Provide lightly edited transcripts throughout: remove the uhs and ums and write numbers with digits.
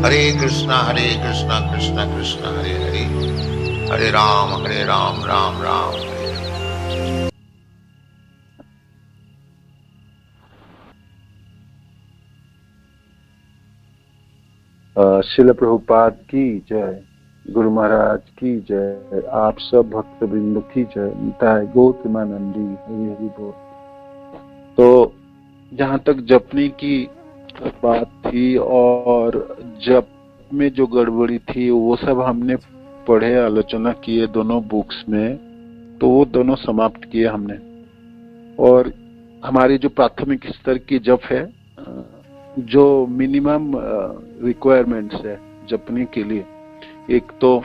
हरे कृष्णा कृष्णा कृष्णा हरे हरे, हरे राम राम राम हरे हरे। शिल प्रभुपाद की जय, गुरु महाराज की जय, आप सब भक्त वृंद की जय, निताय गौतमानंदी हरि हरि बोल। तो जहाँ तक जपने की बात थी और जप में जो गड़बड़ी थी वो सब हमने पढ़े, आलोचना किए दोनों बुक्स में, तो वो दोनों समाप्त किए हमने। और हमारी जो प्राथमिक स्तर की जप है, जो मिनिमम रिक्वायरमेंट्स है जपने के लिए, एक तो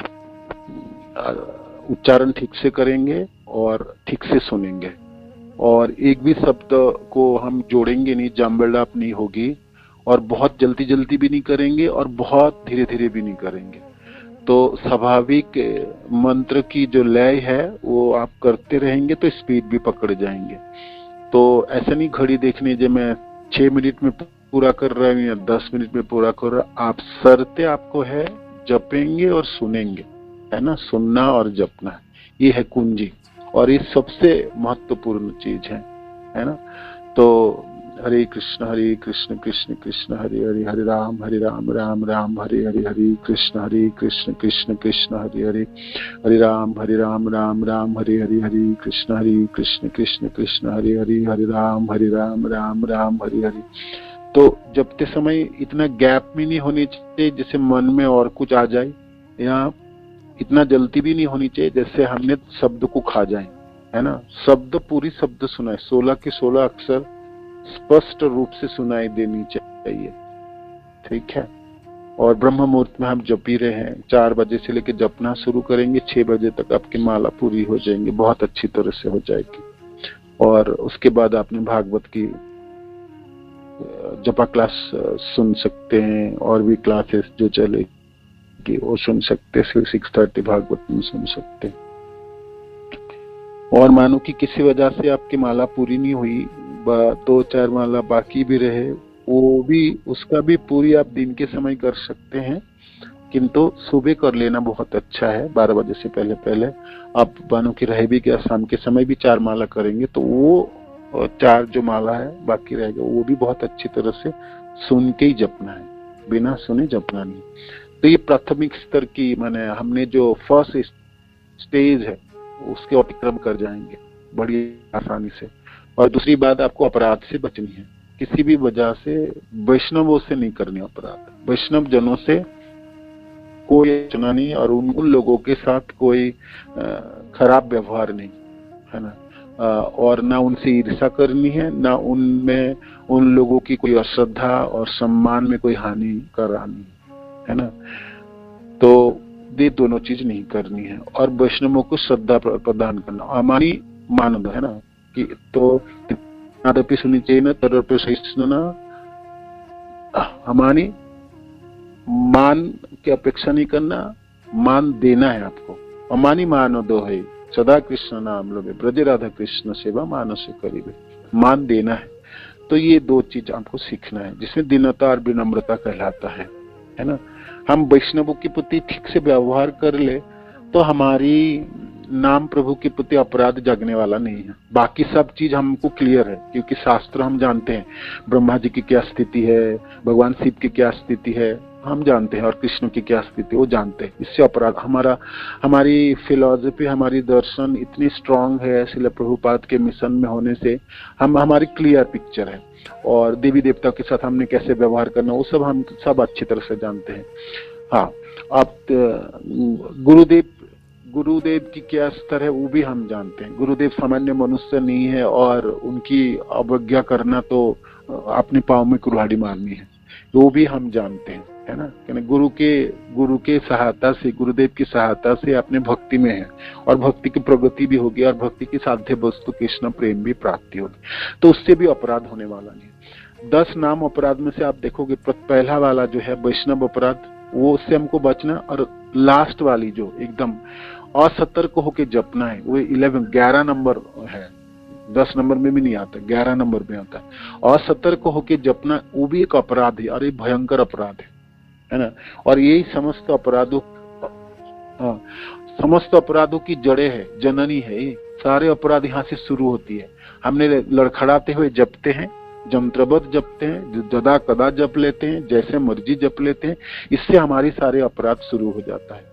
उच्चारण ठीक से करेंगे और ठीक से सुनेंगे, और एक भी शब्द को हम जोड़ेंगे नहीं, जाम्बलाप नहीं होगी, और बहुत जल्दी जल्दी भी नहीं करेंगे और बहुत धीरे धीरे भी नहीं करेंगे। तो स्वाभाविक मंत्र की जो लय है वो आप करते रहेंगे तो स्पीड भी पकड़ जाएंगे। तो ऐसा नहीं घड़ी देखने जो मैं 6 मिनट में पूरा कर रहा हूँ या 10 मिनट में पूरा कर रहा हूँ। आप सरते आपको है जपेंगे और सुनेंगे, है ना, सुनना और जपना, ये है कुंजी, और ये सबसे महत्वपूर्ण चीज है ना। तो हरे कृष्ण कृष्ण कृष्ण हरे हरे, हरे राम राम राम हरे हरे, हरे कृष्ण कृष्ण कृष्ण हरे हरे, हरे राम राम राम हरे हरे, हरे कृष्ण कृष्ण कृष्ण हरे हरे, हरे राम राम राम हरे हरे। तो जपते समय इतना गैप भी नहीं होनी चाहिए जैसे मन में और कुछ आ जाए, या इतना जल्दी भी नहीं होनी चाहिए जैसे हमने शब्द को खा जाए, है ना। शब्द पूरी शब्द सुनाए, 16 के 16 अक्षर स्पष्ट रूप से सुनाई देनी चाहिए, ठीक है। और ब्रह्म मुहूर्त में हम जप ही रहे हैं, 4 बजे से लेकर जपना शुरू करेंगे, 6 बजे तक आपकी माला पूरी हो जाएंगी, बहुत अच्छी तरह से हो जाएगी। और उसके बाद आपने भागवत की जपा क्लास सुन सकते हैं, और भी क्लासेस जो चलेगी वो सुन सकते हैं, 6:30 भागवत में सुन सकते हैं। और मानो कि किसी वजह से आपकी माला पूरी नहीं हुई, 2-4 माला बाकी भी रहे, वो भी, उसका भी पूरी आप दिन के समय कर सकते हैं, किंतु सुबह कर लेना बहुत अच्छा है। 12 बजे से पहले पहले आप मानो कि रह भी गया, शाम के समय भी 4 माला करेंगे तो वो 4 जो माला है बाकी रहेगा, वो भी बहुत अच्छी तरह से सुन के ही जपना है, बिना सुने जपना नहीं। तो ये प्राथमिक स्तर की, माने हमने जो फर्स्ट स्टेज है उसके अतिक्रम कर जाएंगे बड़ी आसानी से। और दूसरी बात, आपको अपराध से बचनी है, किसी भी वजह से वैष्णवों से नहीं करनी अपराध, वैष्णव जनों से कोई रचना नहीं, और उन लोगों के साथ कोई खराब व्यवहार नहीं, है ना। और ना उनसे ईर्ष्या करनी है, ना उनमें उन लोगों की कोई अश्रद्धा और सम्मान में कोई हानि करानी है ना। तो ये दोनों चीज नहीं करनी है, और वैष्णवों को श्रद्धा प्रदान करना, हमारी मानव है ना, कि तो तदपि सुनी चाहिए ना तदपि सहिष्णुना, हमारी मान की अपेक्षा नहीं करना, मान देना है आपको। अमानी मानो दो है सदा कृष्ण नाम लो, ब्रज राधा कृष्ण सेवा मानो से करीबे, मान देना है। तो ये 2 चीज आपको सीखना है, जिसमें दीनता और विनम्रता कहलाता है ना। हम वैष्णवों के प्रति ठीक से व्यवहार कर ले तो हमारी नाम प्रभु के प्रति अपराध जगने वाला नहीं है। बाकी सब चीज हमको क्लियर है, क्योंकि शास्त्र हम जानते हैं, ब्रह्मा जी की क्या स्थिति है, भगवान शिव की क्या स्थिति है हम जानते हैं, और कृष्ण की क्या स्थिति वो जानते हैं। इससे अपराध, हमारी फिलॉसफी, हमारी दर्शन इतनी स्ट्रांग है श्रील प्रभुपाद के मिशन में होने से हमारी क्लियर पिक्चर है, और देवी देवता के साथ हमने कैसे व्यवहार करना वो सब हम सब अच्छी तरह से जानते हैं। हाँ, आप गुरुदेव की क्या स्तर है वो भी हम जानते हैं। गुरुदेव सामान्य मनुष्य नहीं है, और उनकी अवज्ञा करना तो अपने पाँव में कुल्हाड़ी मारनी है, वो भी हम जानते हैं, है ना। गुरु के सहायता से, गुरुदेव की सहायता से अपने भक्ति में है, और भक्ति की प्रगति भी होगी, और भक्ति की साध्य वस्तु कृष्ण प्रेम भी प्राप्ति होगी, तो उससे भी अपराध होने वाला नहीं। 10 नाम अपराध में से आप देखोगे पहला वाला जो है वैष्णव अपराध, वो उससे हमको बचना, और लास्ट वाली जो एकदम असतर्क होके जपना है, वो 11 नंबर है, 10 नंबर में भी नहीं आता, 11 नंबर में आता है। असतर्क होके जपना वो भी एक अपराध है, और ये भयंकर अपराध है, है ना। और यही समस्त अपराधों, हाँ, समस्त अपराधों की जड़ें है, जननी है। ये सारे अपराध यहाँ से शुरू होती है। हमने लड़खड़ाते हुए जपते हैं, जंत्रबद्ध जपते हैं, जदा कदा जप लेते हैं, जैसे मर्जी जप लेते हैं, इससे हमारी सारे अपराध शुरू हो जाता है।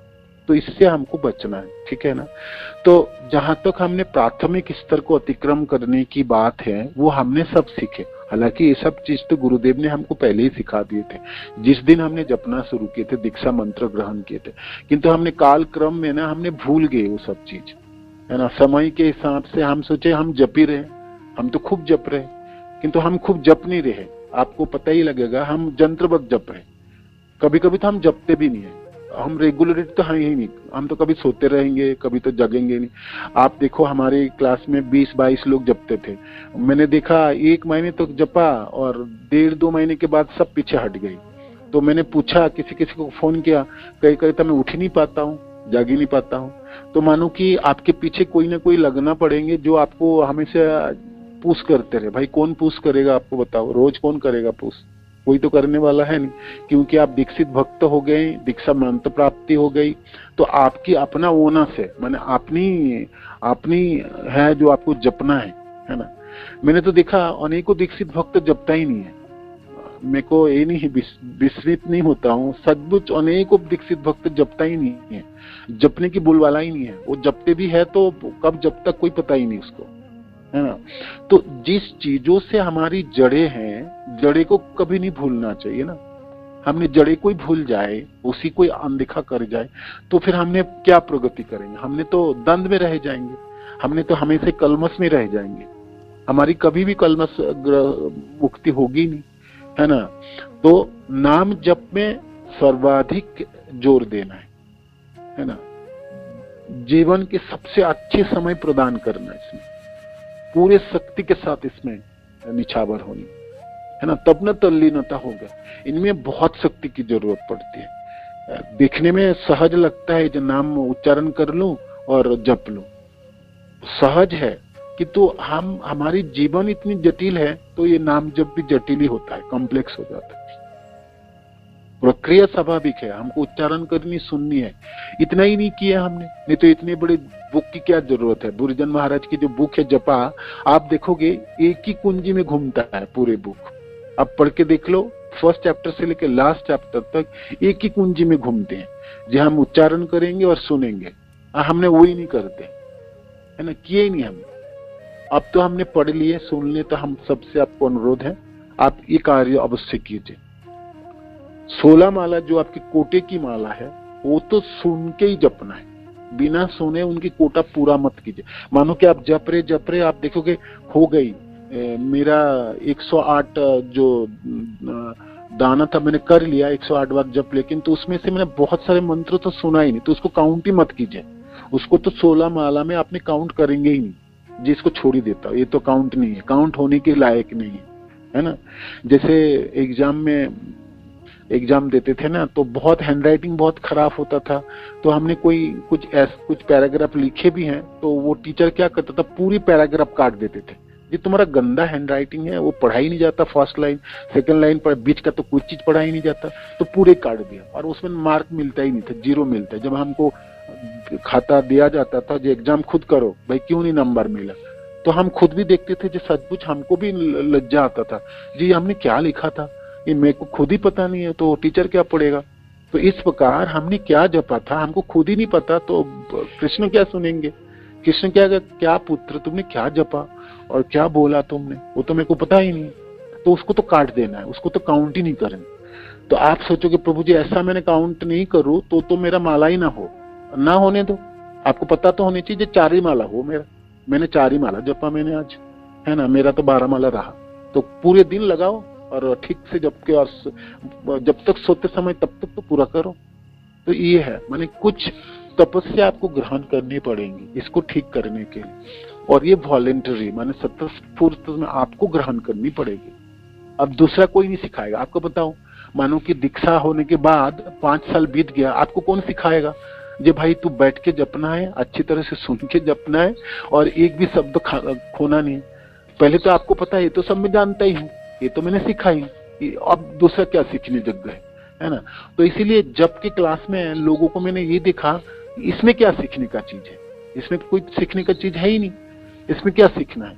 तो इससे हमको बचना है, ठीक है ना। तो जहां तक हमने प्राथमिक स्तर को अतिक्रम करने की बात है, वो हमने सब सीखे। हालांकि ये सब चीज तो गुरुदेव ने हमको पहले ही सिखा दिए थे, जिस दिन हमने जपना शुरू किए थे, दीक्षा मंत्र ग्रहण किए थे। किंतु हमने काल क्रम में ना हमने भूल गए वो सब चीज, है ना। समय के हिसाब से हम सोचे हम जप ही रहे, हम तो खूब जप रहे, किंतु हम खूब जप नहीं रहे। आपको पता ही लगेगा, हम जंत्रबद्ध जप रहे। कभी कभी तो हम जपते भी नहीं है, हम रेगुलरिटी तो है ही नहीं। हम तो कभी सोते रहेंगे, कभी तो जगेंगे नहीं। आप देखो हमारे क्लास में 20-22 लोग जपते थे। मैंने देखा 1 महीने तक तो जपा और 1.5-2 महीने के बाद सब पीछे हट गई। तो मैंने पूछा, किसी किसी को फोन किया, कई कई तो मैं उठ ही नहीं पाता हूँ, जाग ही नहीं पाता हूँ। तो मानो कि आपके पीछे कोई ना कोई लगना पड़ेंगे जो आपको हमेशा पुश करते रहे। भाई कौन पुश करेगा आपको बताओ, रोज कौन करेगा पुश? कोई तो करने वाला है नहीं, क्योंकि आप दीक्षित भक्त हो गए, दीक्षा मंत्र प्राप्ति हो गई, तो आपकी अपना ओनस है, माने अपनी है जो आपको जपना है ना। मैंने तो देखा अनेकों दीक्षित भक्त जपता ही नहीं है। मेरे को ये नहीं विस्मित नहीं होता हूँ, सचमुच अनेकों दीक्षित भक्त जपता ही नहीं है, जपने की बोलवाला ही नहीं है। वो जपते भी है तो कब जब तक कोई पता ही नहीं उसको, है ना। तो जिस चीजों से हमारी जड़ें हैं, जड़े को कभी नहीं भूलना चाहिए ना। हमने जड़े को ही भूल जाए, उसी को अनदेखा कर जाए, तो फिर हमने क्या प्रगति करेंगे? हमने तो द्वंद में रह जाएंगे, हमने तो हमेशा कलमश में रह जाएंगे, हमारी कभी भी कलमश मुक्ति होगी नहीं, है ना। तो नाम जप में सर्वाधिक जोर देना है ना। जीवन के सबसे अच्छे समय प्रदान करना है, इसमें पूरे शक्ति के साथ इसमें निछावर होनी, है ना। तब न तल्लीनता होगा। इनमें बहुत शक्ति की जरूरत पड़ती है। देखने में सहज लगता है, जो नाम उच्चारण कर लूं और जप लूं, सहज है, कि तो हमारी जीवन इतनी जटिल है, तो ये नाम जप भी जटिल ही होता है, कॉम्प्लेक्स हो जाता है। प्रक्रिया स्वाभाविक है, हमको उच्चारण करनी, सुननी है। इतना ही नहीं किया हमने, नहीं तो इतनी बड़ी बुक की क्या जरूरत है। बुरिजन महाराज की जो बुक है जपा, आप देखोगे एक ही कुंजी में घूमता है पूरे बुक। आप पढ़ के देख लो, फर्स्ट चैप्टर से लेकर लास्ट चैप्टर तक एक ही कुंजी में घूमते हैं, जो हम उच्चारण करेंगे और सुनेंगे। हमने वो ही नहीं करते, है ना, किए ही नहीं हमने। अब तो हमने पढ़ लिए, सुन लिए, तो हम सबसे आपको अनुरोध है, आप ये कार्य अवश्य कीजिए। 16 माला जो आपकी कोटे की माला है, वो तो सुन के ही जपना है, बिना सुने उनकी कोटा पूरा मत कीजिए। मानो कि आप जप रहे, आप देखोगे हो गई मेरा 108 जो दाना था मैंने कर लिया, 108 बार जप, लेकिन तो उसमें से मैंने बहुत सारे मंत्र तो सुना ही नहीं, तो उसको काउंट ही मत कीजिए। उसको तो 16 माला में आपने काउंट करेंगे ही नहीं, जिसको छोड़ ही देता हूँ, ये तो काउंट नहीं है, काउंट होने के लायक नहीं है ना। जैसे एग्जाम देते थे ना, तो बहुत हैंडराइटिंग बहुत खराब होता था, तो हमने कुछ पैराग्राफ लिखे भी हैं, तो वो टीचर क्या करता था, पूरी पैराग्राफ काट देते थे। ये तुम्हारा गंदा हैंडराइटिंग है, वो पढ़ा ही नहीं जाता, फर्स्ट लाइन सेकंड लाइन पर बीच का तो कोई चीज पढ़ा ही नहीं जाता, तो पूरे काट दिया, और उसमें मार्क मिलता ही नहीं था, 0 मिलता। जब हमको खाता दिया जाता था, जो एग्जाम खुद करो, भाई क्यों नहीं नंबर मिला, तो हम खुद भी देखते थे, जो सचमुच हमको भी लज्जा आता था, जी हमने क्या लिखा था, ये मेरे को खुद ही पता नहीं है, तो टीचर क्या पढ़ेगा। तो इस प्रकार हमने क्या जपा था, हमको खुद ही नहीं पता, तो कृष्ण क्या सुनेंगे? कृष्ण क्या पुत्र तुमने क्या जपा और क्या बोला तुमने, वो तो मेरे को पता ही नहीं। तो उसको तो काट देना है, उसको तो काउंट ही नहीं करेंगे। तो आप सोचोगे प्रभु जी ऐसा मैंने काउंट नहीं करूं तो मेरा माला ही ना होने दो। आपको पता तो होनी चाहिए 4 ही माला हो मेरा, मैंने 4 ही माला जपा मैंने आज, है ना, मेरा तो 12 माला रहा। तो पूरे दिन लगाओ और ठीक से जप के, और जब तक सोते समय तब तक तो पूरा करो। तो ये है, माने कुछ तपस्या आपको ग्रहण करनी पड़ेगी इसको ठीक करने के लिए, और ये वॉलेंटरी माने स्वतःस्फूर्त में आपको ग्रहण करनी पड़ेगी। अब दूसरा कोई नहीं सिखाएगा आपको। बताओ, मानो कि दीक्षा होने के बाद 5 साल बीत गया, आपको कौन सिखाएगा? जे भाई तू बैठ के जपना है, अच्छी तरह से सुन के जपना है, और एक भी शब्द खोना नहीं। पहले तो आपको पता है, ये तो सब मैं जानता ही हूँ, ये तो मैंने सीखा ही, अब दूसरा क्या सीखने जग गए, है ना। तो इसीलिए जब के क्लास में लोगों को मैंने ये देखा, इसमें क्या सीखने का चीज है, इसमें कोई सीखने का चीज है ही नहीं, इसमें क्या सीखना है,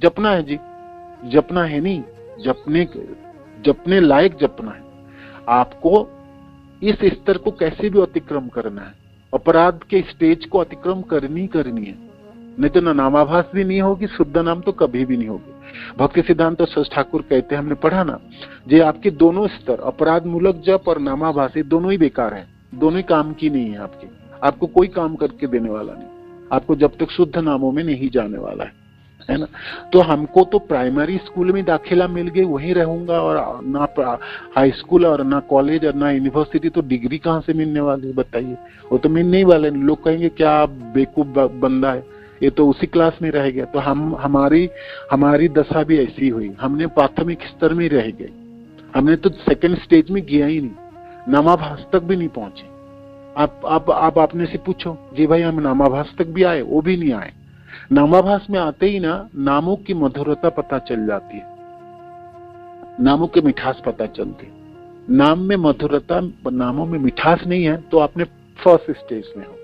जपना है जी, जपना है नहीं, जपने लायक जपना है। आपको इस स्तर को कैसे भी अतिक्रम करना है, अपराध के स्टेज को अतिक्रम करनी है, नहीं तो नामाभास भी नहीं होगी, शुद्ध नाम तो कभी भी नहीं होगी। भक्ति सिद्धांत तो सच ठाकुर कहते हैं, हमने पढ़ा ना, जे आपके दोनों स्तर, अपराध मूलक जप और नामाभास, दोनों ही बेकार है, दोनों ही काम की नहीं है आपकी, आपको कोई काम करके देने वाला नहीं, आपको जब तक शुद्ध नामों में नहीं जाने वाला है ना। तो हमको तो प्राइमरी स्कूल में दाखिला मिल गई, वहीं रहूंगा, और ना हाई स्कूल और ना कॉलेज और ना यूनिवर्सिटी, तो डिग्री कहाँ से मिलने वाली है बताइए, वो तो मिलने ही वाले। लोग कहेंगे क्या बेवकूफ बंदा है, ये तो उसी क्लास में रह गया। तो हमारी दशा भी ऐसी हुई, हमने प्राथमिक स्तर में रह गए, हमने तो सेकंड स्टेज में गया ही नहीं, नामाभास तक भी नहीं पहुंचे। आप अपने से पूछो जी भाई हम नामाभास तक भी आए, वो भी नहीं आए। नामाभास में आते ही ना नामों की मधुरता पता चल जाती है, नामों की मिठास पता चलती है। नाम में मधुरता, नामों में मिठास नहीं है तो आपने फर्स्ट स्टेज में हो,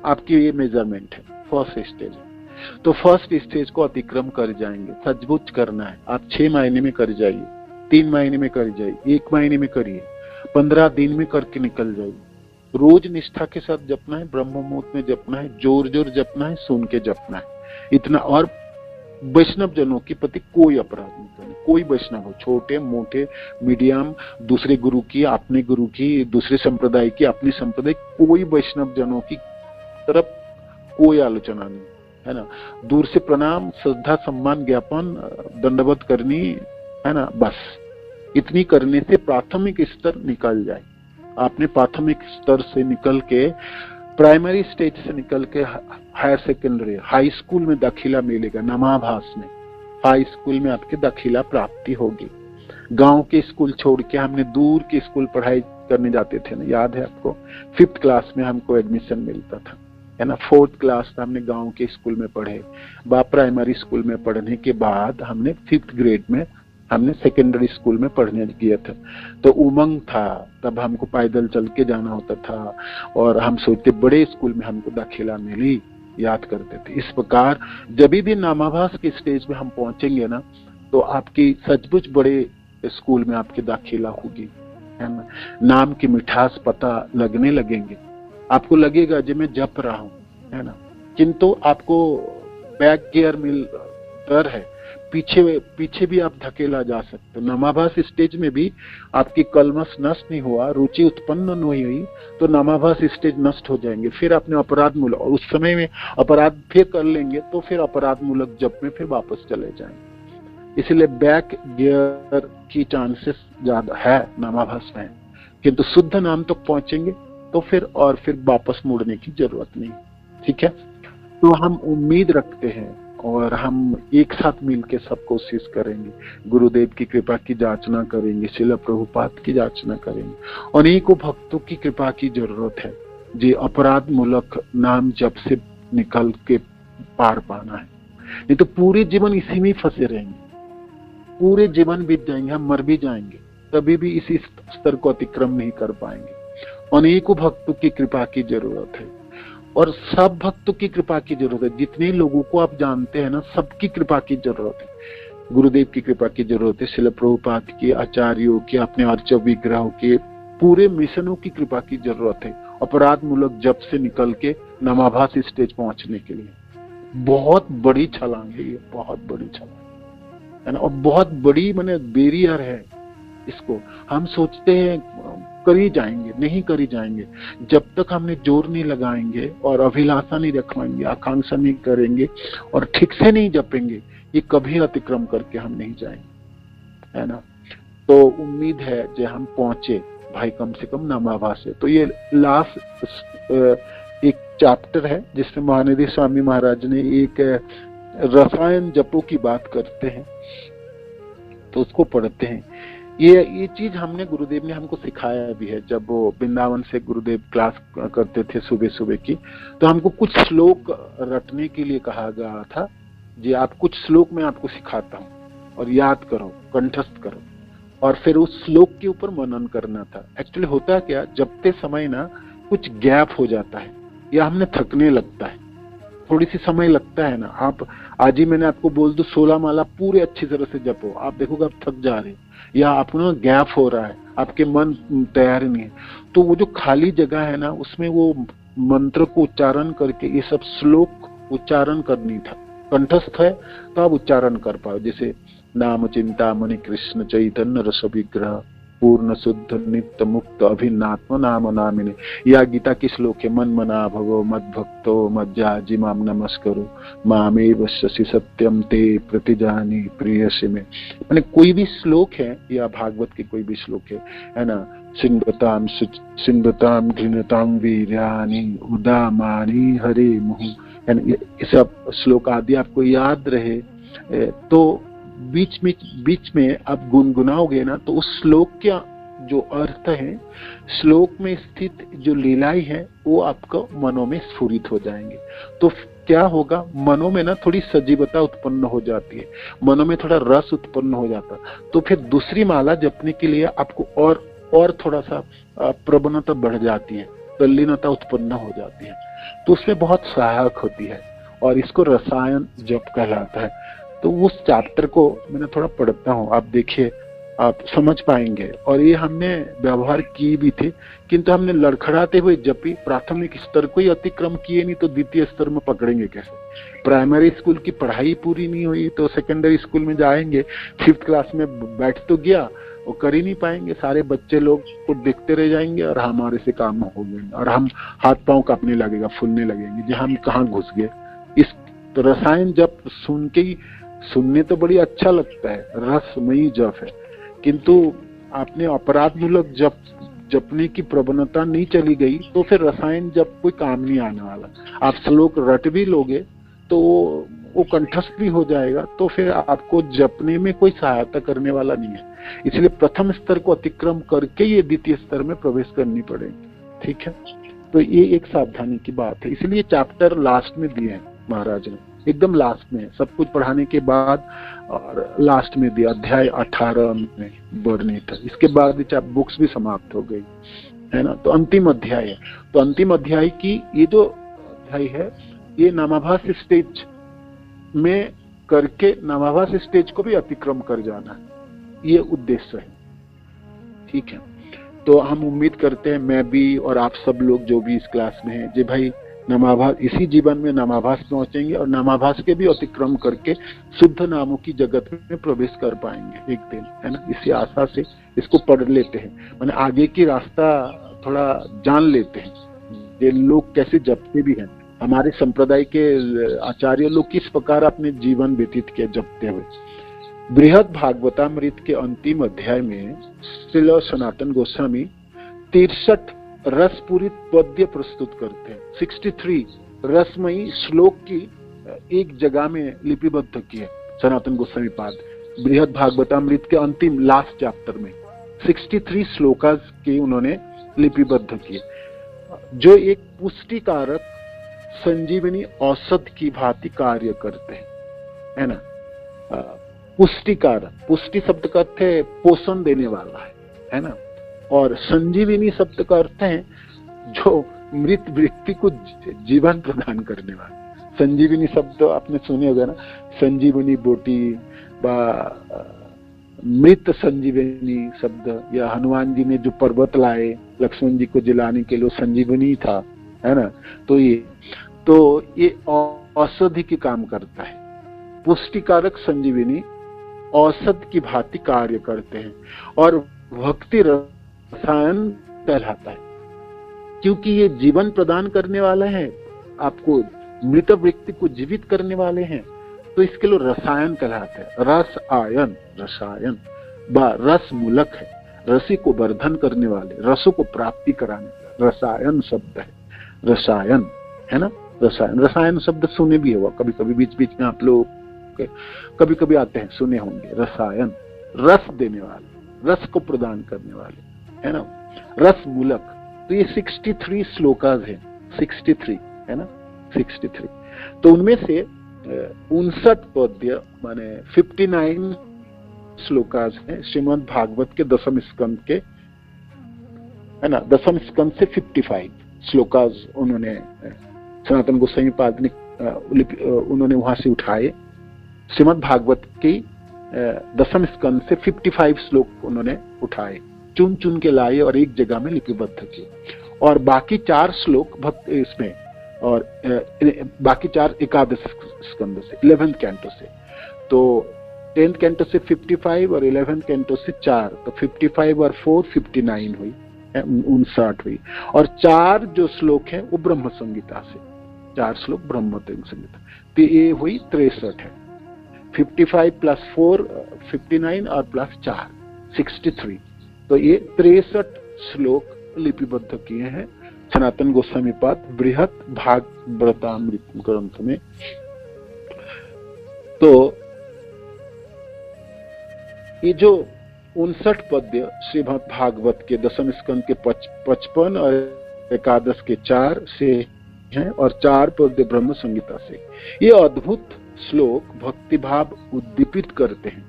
आपकी ये मेजरमेंट है, फर्स्ट स्टेज है। तो फर्स्ट स्टेज को अतिक्रम कर जाएंगे, सचबुच करना है। आप 6 महीने में कर जाइए, 3 महीने में कर जाइए, 1 महीने में करिए, 15 दिन में करके निकल जाइए। रोज निष्ठा के साथ जपना है, ब्रह्म मुहूर्त में जपना है, जोर जोर जपना है, सुन के जपना है, इतना। और वैष्णव जनों के प्रति कोई अपराध नहीं करना, कोई वैष्णव हो, छोटे मोटे मीडियम, दूसरे गुरु की, अपने गुरु की, दूसरे संप्रदाय की, अपनी संप्रदाय, कोई वैष्णव जनों की तरफ कोई आलोचना नहीं, है ना। दूर से प्रणाम, श्रद्धा, सम्मान, ज्ञापन, दंडवत करनी, है ना, बस इतनी करने से प्राथमिक स्तर निकल जाए। आपने प्राथमिक स्तर से निकल के, प्राइमरी स्टेज से निकल के हायर सेकेंडरी, हाई स्कूल में दाखिला मिलेगा, नामाभास में हाई स्कूल में आपके दाखिला प्राप्ति होगी। गांव के स्कूल छोड़ के हमने दूर के स्कूल पढ़ाई करने जाते थे ना, याद है आपको, 5th क्लास में हमको एडमिशन मिलता था, है ना। 4th क्लास में हमने गांव के स्कूल में पढ़े, प्राइमरी स्कूल में पढ़ने के बाद हमने 5th ग्रेड में हमने सेकेंडरी स्कूल में पढ़ने गया था। तो उमंग था, तब हमको पैदल चल के जाना होता था, और हम सोचते बड़े स्कूल में हमको दाखिला मिली, याद करते थे। इस प्रकार जब भी नामाभास के स्टेज में हम पहुंचेंगे ना, तो आपकी सचमुच बड़े स्कूल में आपकी दाखिला होगी, है ना। नाम की मिठास पता लगने लगेंगे, आपको लगेगा जो मैं जप रहा हूँ, है ना। किंतु आपको बैक गियर मिल डर है, पीछे भी आप धकेला जा सकते हो। नामाभास स्टेज में भी आपकी कलमश नष्ट नहीं हुआ, रुचि उत्पन्न नहीं हुई, तो नामाभास स्टेज नष्ट हो जाएंगे। फिर आपने अपराध मूलक, उस समय में अपराध फिर कर लेंगे, तो फिर अपराध मूलक जप में फिर वापस चले जाएंगे। इसलिए बैक गियर की चांसेस ज्यादा है नामाभास में, किंतु शुद्ध नाम तक पहुंचेंगे तो फिर वापस मुड़ने की जरूरत नहीं। ठीक है, तो हम उम्मीद रखते हैं और हम एक साथ मिलकर सब कोशिश करेंगे, गुरुदेव की कृपा की जांचना करेंगे, श्रील प्रभुपाद की जांचना करेंगे। अनेकों भक्तों की कृपा की जरूरत है, जो अपराध मूलक नाम जप से निकल के पार पाना है, नहीं तो पूरे जीवन इसी में फंसे रहेंगे, पूरे जीवन बीत जाएंगे, हम मर भी जाएंगे, तभी भी इसी स्तर को अतिक्रम नहीं कर पाएंगे। अनेकों भक्तों की कृपा की जरूरत है, और सब भक्तों की कृपा की जरूरत है। जितने लोगों को आप जानते हैं ना, सबकी कृपा की जरूरत है। गुरुदेव की कृपा की जरूरत है, श्रील प्रभुपाद की, आचार्यों की, अपने अर्चक विग्रहों के, पूरे मिशनों की कृपा की जरूरत है, अपराध मूलक जप से निकल के नामाभास स्टेज पहुंचने के लिए। बहुत बड़ी छलांग है ये, बहुत बड़ी छलांग है ना, और बहुत बड़ी माने बैरियर है। इसको हम सोचते हैं करी जाएंगे, नहीं करी जाएंगे, जब तक हमने जोर नहीं लगाएंगे और अभिलाषा नहीं रखवाएंगे, आकांक्षा नहीं करेंगे और ठीक से नहीं जपेंगे, ये कभी अतिक्रम करके हम नहीं जाएंगे, है ना। तो उम्मीद है जो हम पहुंचे भाई, कम से कम नामाभास है। तो ये लास्ट एक चैप्टर है जिसमें महानिधि स्वामी महाराज ने एक रसायन जपों की बात करते हैं, तो उसको पढ़ते हैं। ये चीज हमने, गुरुदेव ने हमको सिखाया भी है। जब वो वृंदावन से गुरुदेव क्लास करते थे सुबह सुबह की, तो हमको कुछ श्लोक रटने के लिए कहा गया था, जी आप कुछ श्लोक मैं आपको सिखाता हूँ और याद करो, कंठस्थ करो। और फिर उस श्लोक के ऊपर मनन करना था। एक्चुअली होता क्या, जपते समय ना कुछ गैप हो जाता है या हमने थकने लगता है, थोड़ी सी समय लगता है ना। आप आज ही मैंने आपको बोल दो 16 माला पूरे अच्छी तरह से जपो, आप देखोगे आप थक जा रहे हैं या आपको ना गैप हो रहा है, आपके मन तैयार नहीं है, तो वो जो खाली जगह है ना उसमें वो मंत्र को उच्चारण करके ये सब श्लोक उच्चारण करनी था। कंठस्थ है तो आप उच्चारण कर पाओ, जैसे नाम चिंतामणि कृष्ण चैतन्य रस विग्रह पूर्ण शुद्ध नित्य मुक्त अभिन्नात्म नाम नामिने। या गीता की श्लोक है, मन मना भवो मद भक्तो मज्जाजी माम नमस्करो मामेव शशि सत्यम ते प्रतिजानी प्रियसी में। मैंने कोई भी श्लोक है या भागवत के कोई भी श्लोक है ना, सिंधताम घृणताम वीर्यानि उदामानि हरे मुहु, ये सब श्लोक आदि आपको याद रहे तो बीच में आप गुनगुनाओगे ना, तो उस श्लोक का जो अर्थ है, श्लोक में स्थित जो लीलाएं हैं वो आपको मनों में स्फुरित हो जाएंगे। तो क्या होगा, मनों में ना थोड़ी सजीवता उत्पन्न हो जाती है, मनों में थोड़ा रस उत्पन्न हो जाता, तो फिर दूसरी माला जपने के लिए आपको और थोड़ा सा प्रवणता बढ़ जाती है, तल्लीनता उत्पन्न हो जाती है, तो उसमें बहुत सहायक होती है और इसको रसायन जप कहलाता है। तो उस चैप्टर को मैंने थोड़ा पढ़ता हूँ, आप देखिए आप समझ पाएंगे। और ये हमने व्यवहार की भी थी, किंतु हमने लड़खड़ाते हुए जपी, प्राथमिक स्तर को ही अतिक्रम किए नहीं तो द्वितीय स्तर में पकड़ेंगे कैसे। प्राइमरी स्कूल की पढ़ाई पूरी नहीं हुई तो सेकेंडरी स्कूल में जाएंगे, 5th क्लास में बैठ तो गया, वो कर ही नहीं पाएंगे, सारे बच्चे लोग को देखते रह जाएंगे और हमारे से काम हो गए और हम हाथ पांव कांपने लगेगा, फूलने लगेंगे, जी हम कहाँ घुस गए। इस तो रसायन जप सुन के ही, सुनने तो बड़ी अच्छा लगता है, रसमयी जप है, किंतु आपने अपराधमूलक जपने की प्रवणता नहीं चली गई तो फिर रसायन जप कोई काम नहीं आने वाला। आप श्लोक रट भी लोगे तो वो कंठस्थ भी हो जाएगा, तो फिर आपको जपने में कोई सहायता करने वाला नहीं है। इसलिए प्रथम स्तर को अतिक्रम करके ये द्वितीय स्तर में प्रवेश करनी पड़ेगी, ठीक है। तो ये एक सावधानी की बात है, इसलिए चैप्टर लास्ट में दिए हैं महाराज ने, एकदम लास्ट में, सब कुछ पढ़ाने के बाद और लास्ट में दिया, अध्याय 18 में वर्णित है। इसके बाद बुक्स भी समाप्त हो गई है ना, तो अंतिम अध्याय है। तो अंतिम अध्याय की ये जो अध्याय है ये नामाभास स्टेज में करके नामाभास स्टेज को भी अतिक्रम कर जाना है, ये उद्देश्य है, ठीक है। तो हम उम्मीद करते हैं मैं भी और आप सब लोग जो भी इस क्लास में हैं, जी भाई नामाभास इसी जीवन में नामाभास पहुंचेंगे और नामाभास के भी अतिक्रम करके शुद्ध नामों की जगत में प्रवेश कर पाएंगे एक दिन, है ना। इसी आशा से इसको पढ़ लेते हैं, माने आगे की रास्ता थोड़ा जान लेते हैं, ये लोग कैसे जपते भी हैं, हमारे संप्रदाय के आचार्य लोग किस प्रकार अपने जीवन व्यतीत किया जपते हुए। बृहद भागवतामृत के अंतिम अध्याय में श्रील सनातन गोस्वामी 63 रसपूरित पद्य प्रस्तुत करते हैं। 63 रसमयी श्लोक की एक जगह में लिपिबद्ध किए सनातन गोस्वामी पाद बृहद भागवतामृत के अंतिम लास्ट चैप्टर में 63 श्लोकास के उन्होंने लिपिबद्ध किए, जो एक पुष्टिकारक संजीवनी औषध की भांति कार्य करते हैं, है ना। पुष्टिकारक, पुष्टि शब्द का अर्थ है पोषण देने वाला है ना, और संजीवनी शब्द का अर्थ है जो मृत व्यक्ति को जीवन प्रदान करने वाला। संजीवनी शब्द आपने सुने होगा ना, संजीवनी बोटी बा मृत संजीवनी शब्द, या हनुमान जी ने जो पर्वत लाए लक्ष्मण जी को जलाने के लिए संजीवनी था, है ना। तो ये औषधि की काम करता है, पुष्टिकारक संजीवनी औषध की भांति कार्य करते हैं और भक्ति रसायन कहलाता है, क्योंकि ये जीवन प्रदान करने वाला है, आपको मृत व्यक्ति को जीवित करने वाले हैं, तो इसके लिए रसायन कहलाते हैं। रस आयन, रसायन बा रस मूलक है, रसी को वर्धन करने वाले, रसों को प्राप्ति कराने वाले, रसायन शब्द है, रसायन, है ना। रसायन, रसायन शब्द सुने भी होगा कभी कभी, बीच बीच में आप लोग कभी कभी आते हैं, सुने होंगे। रसायन रस देने वाले, रस को प्रदान करने वाले, है ना, रस मूलक। तो ये 63 श्लोकास है, 63 है ना, 63। तो उनमें से 59 पद्य माने 59 श्लोकाज हैं श्रीमद् भागवत के 10वें स्कंद के, है ना, 10वें स्कंद से 55 श्लोकाज उन्होंने सनातन गोस्वामी पाद ने उन्होंने वहां से उठाए। श्रीमद् भागवत की 10वें स्कंद से 55 श्लोक उन्होंने उठाए, चुन चुन के लाए और एक जगह में लिपिबद्ध किए। और बाकी 4 श्लोक भक्त इसमें, और बाकी 4 एकादश स्कंद से, 11th कैंटो से। तो 10th कैंटो से 55 और 11th कैंटो से 4, तो 55 और 4 59 हुई, 59 हुई। और 4 जो श्लोक हैं वो ब्रह्म संगीता से, 4 श्लोक ब्रह्म संगीता, तो ये हुई 63 है। 55 + 4 59 और +4 63, तो ये 63 श्लोक लिपिबद्ध किए हैं सनातन गोस्वामी पाद बृहत भागवतामृत ग्रंथ में। तो ये जो 59 पद्य श्रीमद् भागवत के 10वें स्कंद के 55 और एकादश के 4 से हैं, और 4 पद्य ब्रह्म संगीता से। ये अद्भुत श्लोक भक्ति भाव उद्दीपित करते हैं,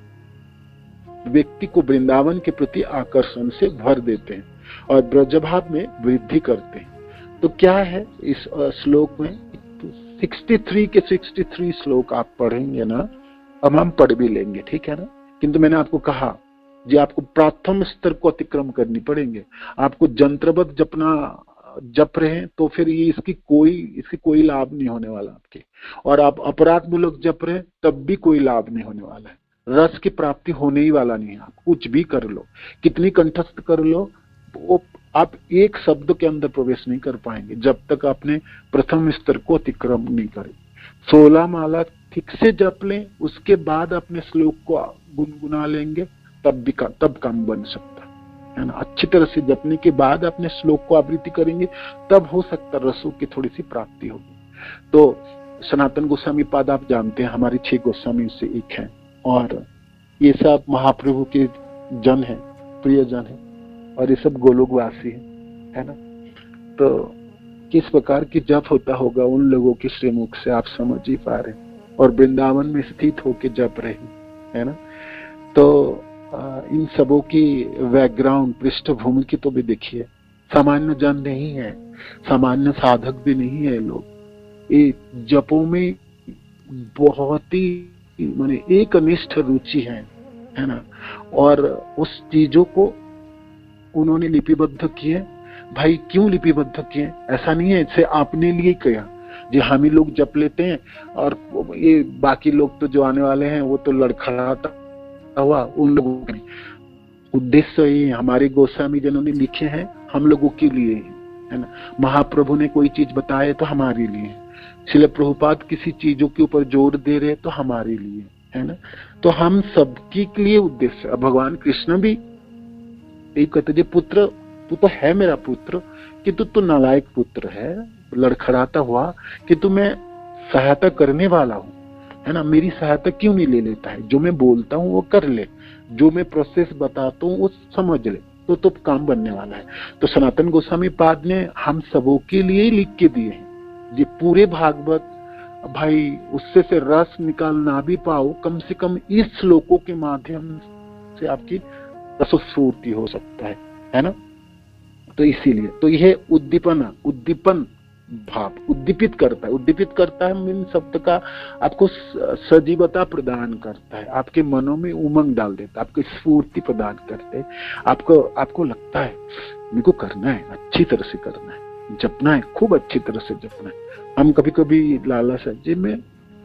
व्यक्ति को वृंदावन के प्रति आकर्षण से भर देते हैं और ब्रजभाव में वृद्धि करते हैं। तो क्या है इस श्लोक में? 63 के 63 श्लोक आप पढ़ेंगे ना, अब हम पढ़ भी लेंगे, ठीक है ना। किंतु मैंने आपको कहा जी, आपको प्राथम स्तर को अतिक्रम करनी पड़ेंगे। आपको जंत्रबद्ध जपना जप रहे हैं तो फिर ये इसकी कोई लाभ नहीं होने वाला आपके। और आप अपराध मूलक जप रहे हैं तब भी कोई लाभ नहीं होने वाला है, रस की प्राप्ति होने ही वाला नहीं है। आप कुछ भी कर लो, कितनी कंठस्थ कर लो, वो आप एक शब्द के अंदर प्रवेश नहीं कर पाएंगे जब तक आपने प्रथम स्तर को अतिक्रम नहीं करे। 16 माला ठीक से जप लें, उसके बाद अपने श्लोक को गुनगुना लेंगे, तब काम बन सकता है ना। अच्छी तरह से जपने के बाद अपने श्लोक को आवृत्ति करेंगे, तब हो सकता रसों की थोड़ी सी प्राप्ति होगी। तो सनातन गोस्वामी पाद आप जानते हैं, हमारे 6 गोस्वामी से एक है, और ये सब महाप्रभु के जन है, प्रिय जन है, और ये सब गोलोकवासी है ना। तो किस प्रकार की जप होता होगा उन लोगों के श्रीमुख से आप समझ ही पा रहे हैं, और वृंदावन में स्थित होके जप रहे है ना। तो इन सबों की बैकग्राउंड पृष्ठभूमि की तो भी देखिए, सामान्य जन नहीं है, सामान्य साधक भी नहीं है लोग। ये जपों में बहुत ही माने एक अनिष्ठ रुचि है ना, और उस चीजों को उन्होंने लिपिबद्ध किए। भाई क्यों लिपिबद्ध किए? ऐसा नहीं है इसे आपने लिए किया जी, हम ही लोग जप लेते हैं और ये बाकी लोग तो जो आने वाले हैं वो तो लड़खड़ाता हुआ उन लोगों के उद्देश्य ही हमारे गोस्वामी जनों ने लिखे हैं हम लोगों के लिए है ना। महाप्रभु ने कोई चीज बताए तो हमारे लिए, श्रील प्रभुपाद किसी चीजों के ऊपर जोर दे रहे तो हमारे लिए है ना। तो हम सबके लिए उद्देश्य। अब भगवान कृष्ण भी यही कहते जी, पुत्र तू तो है मेरा पुत्र, कि तू तो नालायक पुत्र है, लड़खड़ाता हुआ कि तू मैं सहायता करने वाला हूँ है ना। मेरी सहायता क्यों नहीं ले लेता है? जो मैं बोलता हूँ वो कर ले, जो मैं प्रोसेस बताता हूँ वो समझ ले, तो काम बनने वाला है। तो सनातन गोस्वामी पाद ने हम सबों के लिए ही लिख के दिए हैं ये पूरे भागवत। भाई उससे से रस निकाल ना भी पाओ, कम से कम इस श्लोकों के माध्यम से आपकी रसस्फूर्ति हो सकता है ना। तो इसीलिए तो यह उद्दीपन भाव उद्दीपित करता है मीन शब्द का आपको सजीवता प्रदान करता है, आपके मनों में उमंग डाल देता है, आपको स्फूर्ति प्रदान करते हैं। आपको लगता है मेरे को करना है, अच्छी तरह से करना है, जपना है, खूब अच्छी तरह से जपना है। हम कभी कभी लालच है जी, मैं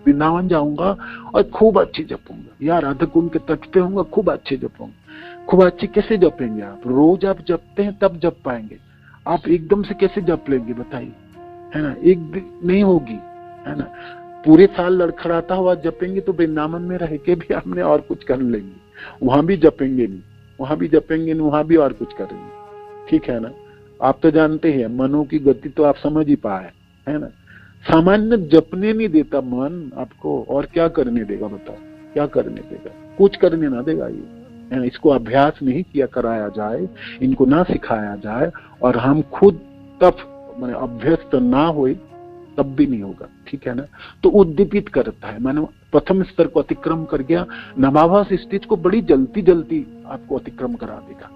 वृंदावन जाऊंगा और खूब अच्छी जपूंगा, या राधा कुंड के तट पे होऊंगा, खूब अच्छे जपूंगा। खूब अच्छी कैसे जपेंगे आप? रोज आप जपते हैं तब जप पाएंगे, आप एकदम से कैसे जप लेंगे बताइए, है ना। एक दिन नहीं होगी है ना। पूरे साल लड़खड़ाता हुआ जपेंगे तो वृंदावन में रह के भी हमने और कुछ कर लेंगे, वहां भी जपेंगे नहीं, वहां भी और कुछ करेंगे, ठीक है ना। आप तो जानते हैं मनों की गति तो आप समझ ही पाए है ना। सामान्य जपने नहीं देता मन आपको, और क्या करने देगा बताओ? क्या करने देगा? कुछ करने ना देगा ये है ना। इसको अभ्यास नहीं किया कराया जाए, इनको ना सिखाया जाए, और हम खुद तब मैंने अभ्यस्त ना हुए तब भी नहीं होगा। ठीक है ना। तो उद्दीपित करता है, मानो प्रथम स्तर को अतिक्रम कर गया, नवाभास स्टेज को बड़ी जल्दी जल्दी आपको अतिक्रम करा देगा,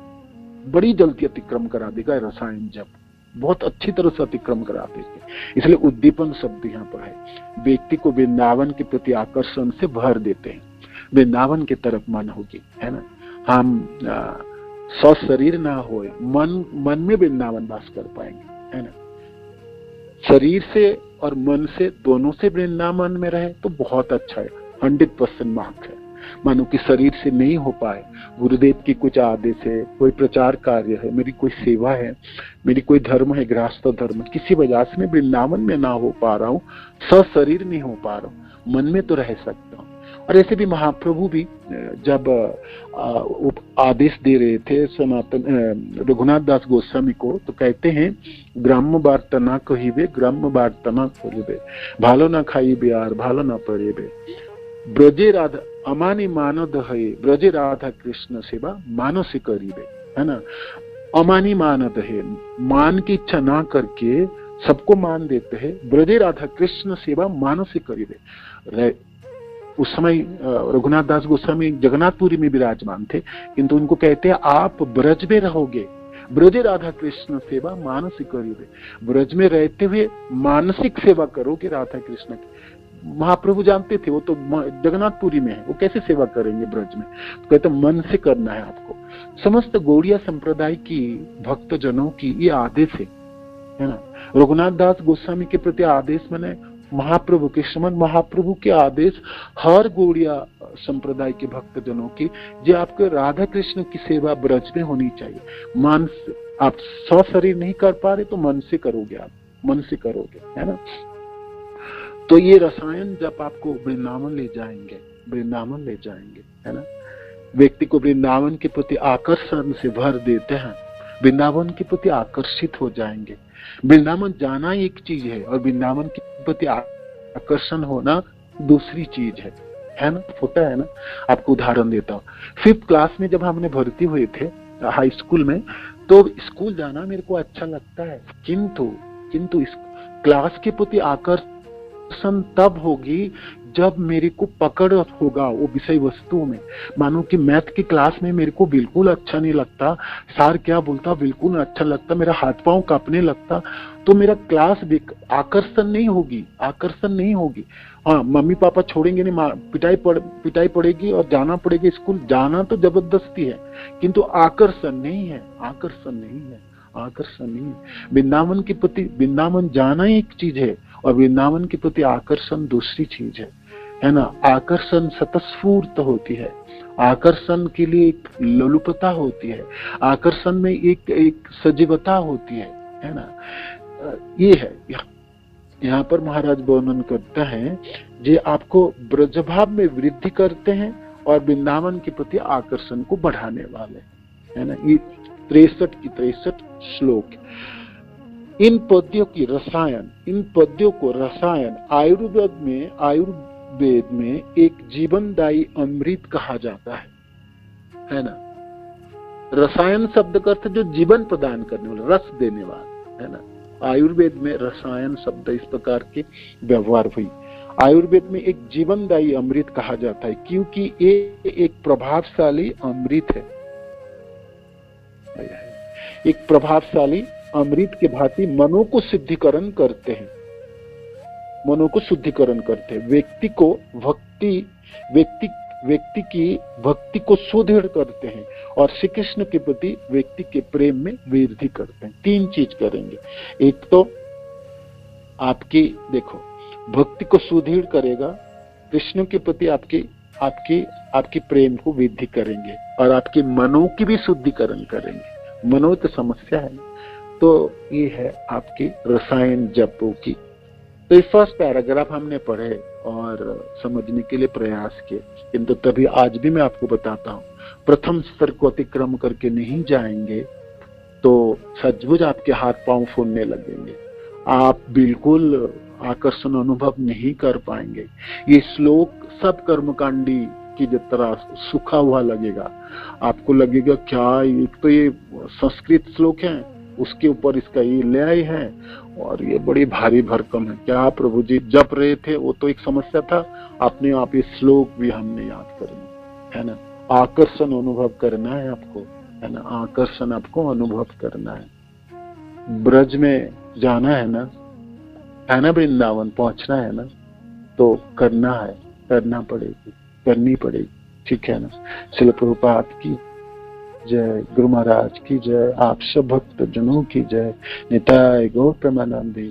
बड़ी जल्दी अतिक्रम करा देगा रसायन जप, बहुत अच्छी तरह से अतिक्रम करा देंगे। इसलिए उद्दीपन शब्द यहाँ पर है। व्यक्ति को वृंदावन के प्रति आकर्षण से भर देते हैं, वृंदावन की तरफ मन होगी, है ना। हम शरीर ना होए, मन में वृंदावन वास कर पाएंगे, है ना। शरीर से और मन से, दोनों से वृंदावन में रहे तो बहुत अच्छा है, 100% मार्क है। मानो कि शरीर से नहीं हो पाए, गुरुदेव की कुछ आदेश है, कोई प्रचार कार्य है, मेरी कोई सेवा है, मेरी कोई धर्म है, गृहस्थ धर्म, किसी वजह से मैं वृंदावन में ना हो पा रहा हूँ, शरीर नहीं हो पा रहा हूँ, मन में तो रह सकता हूँ। और ऐसे भी महाप्रभु भी जब आदेश दे रहे थे सनातन रघुनाथ दास गोस्वामी को, तो कहते हैं ग्राम्य वार्ता कहिबे, ग्राम्य वार्ता करिबे, भालो ना खाइबे और भालो ना पड़ेबे, ब्रजे राधा अमानी मानद है, ब्रजे राधा कृष्ण सेवा मानसी करिबे, है ना। अमानी मानद है, मान की इच्छा ना करके सबको मान देते हैं, ब्रजे राधा कृष्ण सेवा मानसी करिबे। उस समय रघुनाथ दास गोस्वामी जगन्नाथपुरी में विराजमान थे, किंतु उनको कहते हैं आप ब्रज में रहोगे, ब्रज राधा कृष्ण सेवा मानसिक करिबे, ब्रज में रहते हुए मानसिक सेवा करोगे राधा कृष्ण की। महाप्रभु जानते थे वो तो जगन्नाथपुरी में है, वो कैसे सेवा करेंगे ब्रज में, तो कहते मन से करना है आपको। समस्त गौड़िया संप्रदाय की भक्त जनों की ये आदेश है ना। रघुनाथ दास गोस्वामी के प्रति आदेश मैंने महाप्रभु के श्रीमन महाप्रभु के आदेश हर गौड़िया संप्रदाय के भक्त जनों की, जो आपके राधा कृष्ण की सेवा ब्रज में होनी चाहिए। मन से आप शरीर नहीं कर पा रहे तो मन से करोगे, आप मन से करोगे, है ना। तो ये रसायन जब आपको वृंदावन ले जाएंगे, वृंदावन ले जाएंगे, है ना। व्यक्ति को वृंदावन के प्रति आकर्षण से भर देते हैं, वृंदावन के प्रति आकर्षित हो जाएंगे। वृंदावन जाना एक चीज है और वृंदावन के प्रति आकर्षण होना दूसरी चीज है ना। होता है ना। आपको उदाहरण देता हूँ, 5th क्लास में जब हमने भर्ती हुए थे हाई स्कूल में, तो स्कूल जाना मेरे को अच्छा लगता है, किंतु इस क्लास के प्रति आकर्षण तब होगी जब मेरे को पकड़ होगा वो विषय वस्तु में। मानो कि मैथ की क्लास में मेरे को बिल्कुल अच्छा नहीं लगता, सर क्या बोलता बिल्कुल अच्छा लगता, मेरा हाथ पांव कांपने लगता, तो मेरा क्लास आकर्षण नहीं होगी। हाँ, मम्मी पापा छोड़ेंगे नहीं, पिटाई पड़ेगी और जाना पड़ेगा स्कूल, जाना तो जबरदस्ती है, किंतु आकर्षण नहीं है। वृंदावन के प्रति, वृंदावन जाना एक चीज है और वृंदावन के प्रति आकर्षण दूसरी चीज है ना। आकर्षण स्वतःस्फूर्त होती है, आकर्षण के लिए एक लोलुपता होती है, आकर्षण में एक सजीवता होती है ना। ये है यहाँ पर महाराज वर्णन करते हैं, जे आपको ब्रजभाव में वृद्धि करते हैं और वृंदावन के प्रति आकर्षण को बढ़ाने वाले, है ना। ये 63 श्लोक। इन पद्यों को रसायन आयुर्वेद में एक जीवनदायी अमृत कहा जाता है ना। रसायन शब्द का अर्थ जो जीवन प्रदान करने वाला, रस देने वाला, है ना। आयुर्वेद में रसायन शब्द इस प्रकार के व्यवहार हुई। आयुर्वेद में एक जीवनदायी अमृत कहा जाता है, क्योंकि ये एक प्रभावशाली अमृत है। एक प्रभावशाली अमृत के भांति मनो को शुद्धिकरण करते हैं, व्यक्ति की भक्ति को सुदृढ़ करते हैं और श्री कृष्ण के प्रति व्यक्ति के प्रेम में वृद्धि करते हैं। 3 चीज करेंगे। एक तो आपकी देखो भक्ति को सुदृढ़ करेगा, कृष्ण के प्रति आपकी प्रेम को वृद्धि करेंगे और आपके मनो की भी शुद्धिकरण करेंगे। मनो तो समस्या है, तो ये है आपकी रसायन जपों की। तो ये फर्स्ट पैराग्राफ हमने पढ़े और समझने के लिए प्रयास किए, किंतु तभी आज भी मैं आपको बताता हूँ, प्रथम स्तर को अतिक्रम करके नहीं जाएंगे तो सचमुच आपके हाथ पांव फूलने लगेंगे, आप बिल्कुल आकर्षण अनुभव नहीं कर पाएंगे। ये श्लोक सब कर्मकांडी की तरह सूखा हुआ लगेगा, आपको लगेगा क्या, एक तो ये संस्कृत श्लोक है उसके ऊपर इसका ये ले आए हैं और ये बड़ी भारी भरकम है। क्या प्रभु जी जप रहे थे वो तो एक समस्या था, अपने आप ये श्लोक भी हमने याद करना है ना, आकर्षण अनुभव करना है आपको, है ना, आकर्षण आपको अनुभव करना है। ब्रज में जाना है ना, वृंदावन पहुंचना है ना, तो करना है, करना पड़ेगी, करनी पड़ेगी, ठीक है ना। श्रील प्रभुपाद की जय, गुरु महाराज की जय, आप सब भक्त जनों की जय, निताय गौर प्रेमानंदी।